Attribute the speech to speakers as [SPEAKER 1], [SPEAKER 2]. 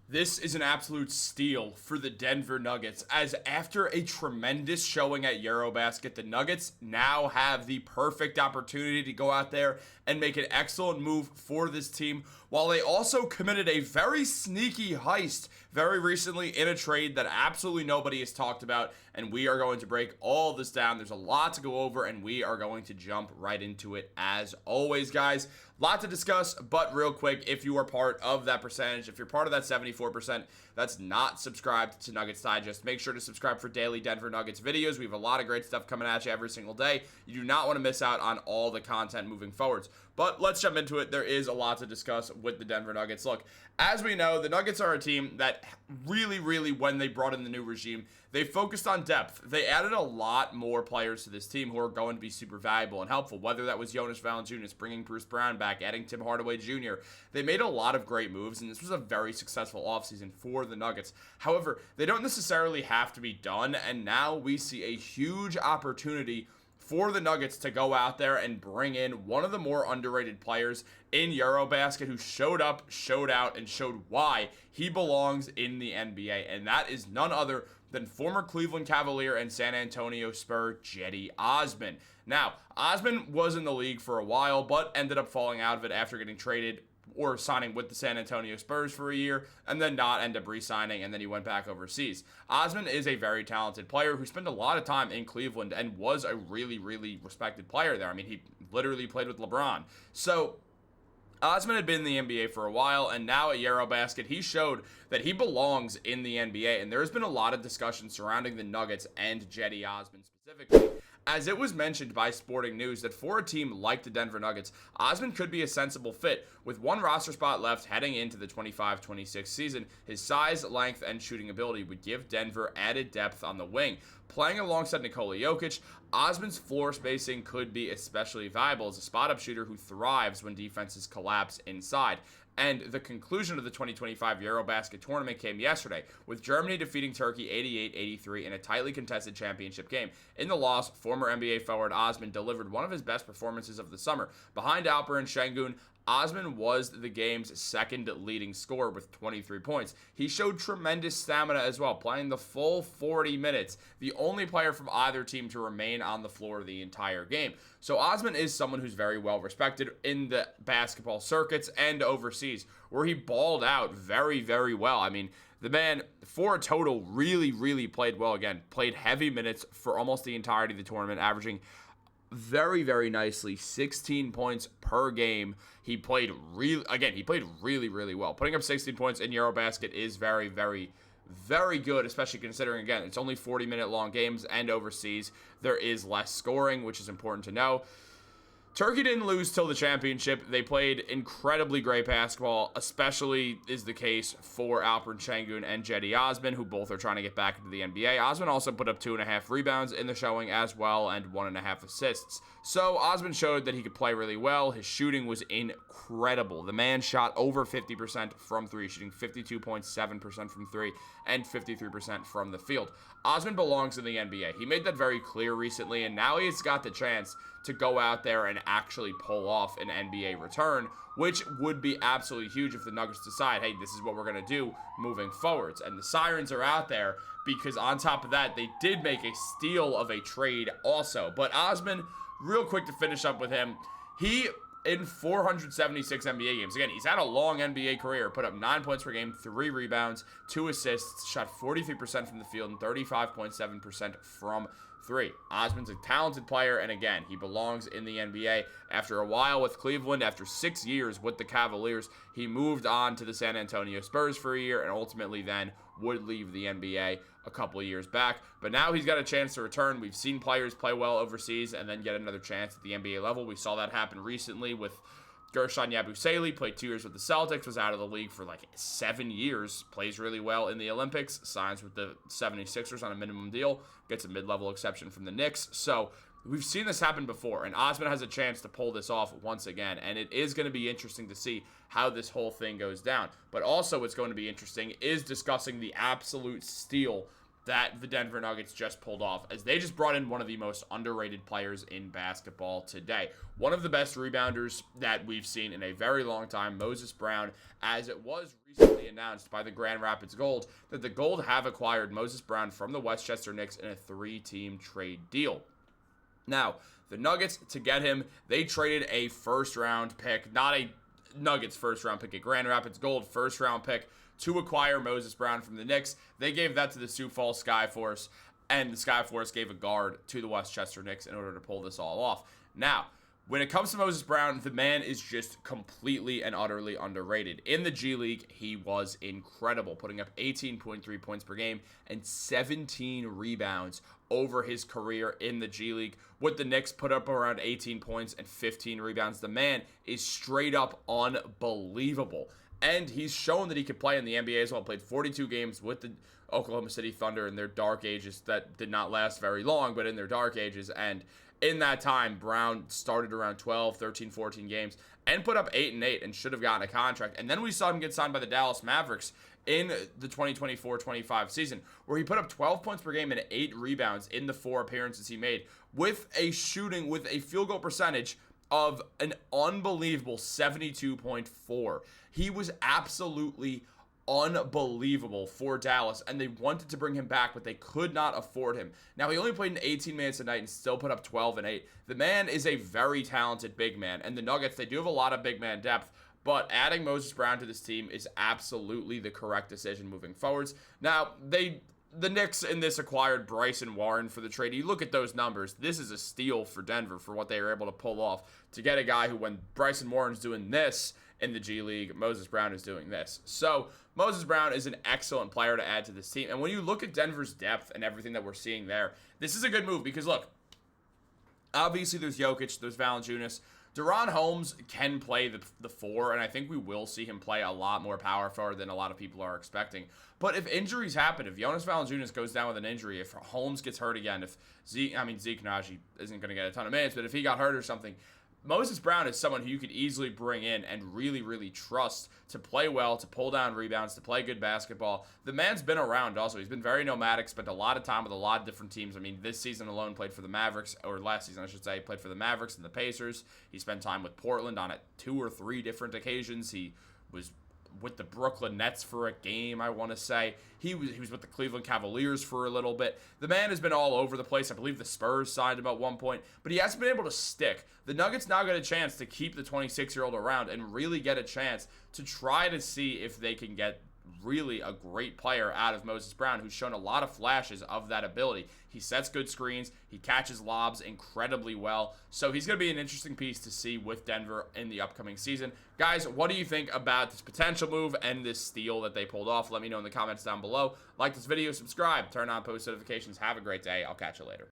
[SPEAKER 1] This is an absolute steal for the Denver Nuggets, as after a tremendous showing at Eurobasket, the Nuggets now have the perfect opportunity to go out there and make an excellent move for this team, while they also committed a very sneaky heist very recently in a trade that absolutely nobody has talked about, and we are going to break all this down. There's a lot to go over, and we are going to jump right into it as always, guys. Lot to discuss, but real quick, if you are part of that percentage, if you're part of that 74% that's not subscribed to Nuggets Digest, make sure to subscribe for daily Denver Nuggets videos. We have a lot of great stuff coming at you every single day. You do not want to miss out on all the content moving forwards. But let's jump into it. There is a lot to discuss with the Denver Nuggets. Look, as we know, the Nuggets are a team that really, when they brought in the new regime, they focused on depth. They added a lot more players to this team who are going to be super valuable and helpful, whether that was Jonas Valanciunas, bringing Bruce Brown back, adding Tim Hardaway Jr. They made a lot of great moves, and this was a very successful offseason for the Nuggets. However, they don't necessarily have to be done, and now we see a huge opportunity for the Nuggets to go out there and bring in one of the more underrated players in Eurobasket who showed up, showed out, and showed why he belongs in the NBA. And that is none other than former Cleveland Cavalier and San Antonio Spur, Cedi Osman. Now, Osman was in the league for a while, but ended up falling out of it after getting traded or signing with the San Antonio Spurs for a year, and then not end up re-signing, and then he went back overseas. Osman is a very talented player who spent a lot of time in Cleveland and was a really respected player there. I mean, he literally played with LeBron. So Osman had been in the NBA for a while, and now at Eurobasket, he showed that he belongs in the NBA, and there's been a lot of discussion surrounding the Nuggets and Cedi Osman specifically, as it was mentioned by Sporting News that for a team like the Denver Nuggets, Osman could be a sensible fit. With one roster spot left heading into the 25-26 season, his size, length, and shooting ability would give Denver added depth on the wing. Playing alongside Nikola Jokić, Osman's floor spacing could be especially valuable as a spot-up shooter who thrives when defenses collapse inside. And the conclusion of the 2025 Eurobasket tournament came yesterday, with Germany defeating Turkey 88-83 in a tightly contested championship game. In the loss, former NBA forward Osman delivered one of his best performances of the summer. Behind Alperen Şengün, Osman was the game's second leading scorer with 23 points. He showed tremendous stamina as well, playing the full 40 minutes, the only player from either team to remain on the floor the entire game. So Osman is someone who's very well respected in the basketball circuits and overseas, where he balled out very well. I mean, the man, for a total, really played well again. Played heavy minutes for almost the entirety of the tournament, averaging very nicely 16 points per game. He played really well. Putting up 16 points in Eurobasket is very good, especially considering, again, it's only 40-minute long games, and overseas there is less scoring, which is important to know. Turkey didn't lose till the championship. They played incredibly great basketball, especially is the case for Alperen Şengün and Cedi Osman, who both are trying to get back into the NBA. Osman also put up 2.5 rebounds in the showing as well, and 1.5 assists. So Osman showed that he could play really well. His shooting was incredible. The man shot over 50% from three, shooting 52.7% from three and 53% from the field. Osman belongs in the NBA. He made that very clear recently, and now he's got the chance to go out there and actually pull off an NBA return, which would be absolutely huge if the Nuggets decide, hey, this is what we're going to do moving forwards. And the sirens are out there because on top of that, they did make a steal of a trade also. But Osman, real quick to finish up with him, he, in 476 NBA games, again, he's had a long NBA career, put up 9 points per game, 3 rebounds, 2 assists, shot 43% from the field, and 35.7% from three. Osman's a talented player, and again, he belongs in the NBA. After a while with Cleveland, after 6 years with the Cavaliers, he moved on to the San Antonio Spurs for a year, and ultimately then would leave the NBA a couple of years back. But now he's got a chance to return. We've seen players play well overseas and then get another chance at the NBA level. We saw that happen recently with Gershon Yabusele, played 2 years with the Celtics, was out of the league for like 7 years, plays really well in the Olympics, signs with the 76ers on a minimum deal, gets a mid-level exception from the Knicks. So we've seen this happen before, and Osman has a chance to pull this off once again, and it is going to be interesting to see how this whole thing goes down. But also what's going to be interesting is discussing the absolute steal that the Denver Nuggets just pulled off, as they just brought in one of the most underrated players in basketball today. One of the best rebounders that we've seen in a very long time, Moses Brown, as it was recently announced by the Grand Rapids Gold that the Gold have acquired Moses Brown from the Westchester Knicks in a 3-team trade deal. Now, the Nuggets, to get him, they traded a first-round pick, not a Nuggets first-round pick, a Grand Rapids Gold first-round pick, to acquire Moses Brown from the Knicks. They gave that to the Sioux Falls Skyforce, and the Skyforce gave a guard to the Westchester Knicks in order to pull this all off. Now, when it comes to Moses Brown, the man is just completely and utterly underrated. In the G League, he was incredible, putting up 18.3 points per game and 17 rebounds over his career in the G League. With the Knicks, put up around 18 points and 15 rebounds. The man is straight up unbelievable. And he's shown that he could play in the NBA as well. Played 42 games with the Oklahoma City Thunder in their dark ages that did not last very long, but in their dark ages. And in that time, Brown started around 12, 13, 14 games and put up 8 and 8 and should have gotten a contract. And then we saw him get signed by the Dallas Mavericks in the 2024-25 season, where he put up 12 points per game and 8 rebounds in the 4 appearances he made, with a field goal percentage of an unbelievable 72.4. He was absolutely unbelievable for Dallas, and they wanted to bring him back, but they could not afford him. Now, he only played in 18 minutes a night and still put up 12 and 8. The man is a very talented big man, and the Nuggets, they do have a lot of big man depth, but adding Moses Brown to this team is absolutely the correct decision moving forwards. Now, the Knicks in this acquired Bryson Warren for the trade. You look at those numbers. This is a steal for Denver for what they were able to pull off to get a guy who, when Bryson Warren's doing this in the G League, Moses Brown is doing this. So Moses Brown is an excellent player to add to this team. And when you look at Denver's depth and everything that we're seeing there, this is a good move because, look, obviously there's Jokić, there's Valanciunas. Deron Holmes can play the 4, and I think we will see him play a lot more power forward than a lot of people are expecting. But if injuries happen, if Jonas Valanciunas goes down with an injury, if Holmes gets hurt again, if Zeke Naji isn't going to get a ton of minutes, but if he got hurt or something, Moses Brown is someone who you could easily bring in and really, really trust to play well, to pull down rebounds, to play good basketball. The man's been around also. He's been very nomadic, spent a lot of time with a lot of different teams. I mean, this season alone played for the Mavericks, or last season I should say, played for the Mavericks and the Pacers. He spent time with Portland on 2 or 3 different occasions. He was with the Brooklyn Nets for a game, I want to say. He was with the Cleveland Cavaliers for a little bit. The man has been all over the place. I believe the Spurs signed him at one point, but he hasn't been able to stick. The Nuggets now get a chance to keep the 26-year-old around and really get a chance to try to see if they can get really a great player out of Moses Brown, who's shown a lot of flashes of that ability. He sets good screens. He catches lobs incredibly well. So he's going to be an interesting piece to see with Denver in the upcoming season. Guys, what do you think about this potential move and this steal that they pulled off? Let me know in the comments down below. Like this video, subscribe, turn on post notifications. Have a great day. I'll catch you later.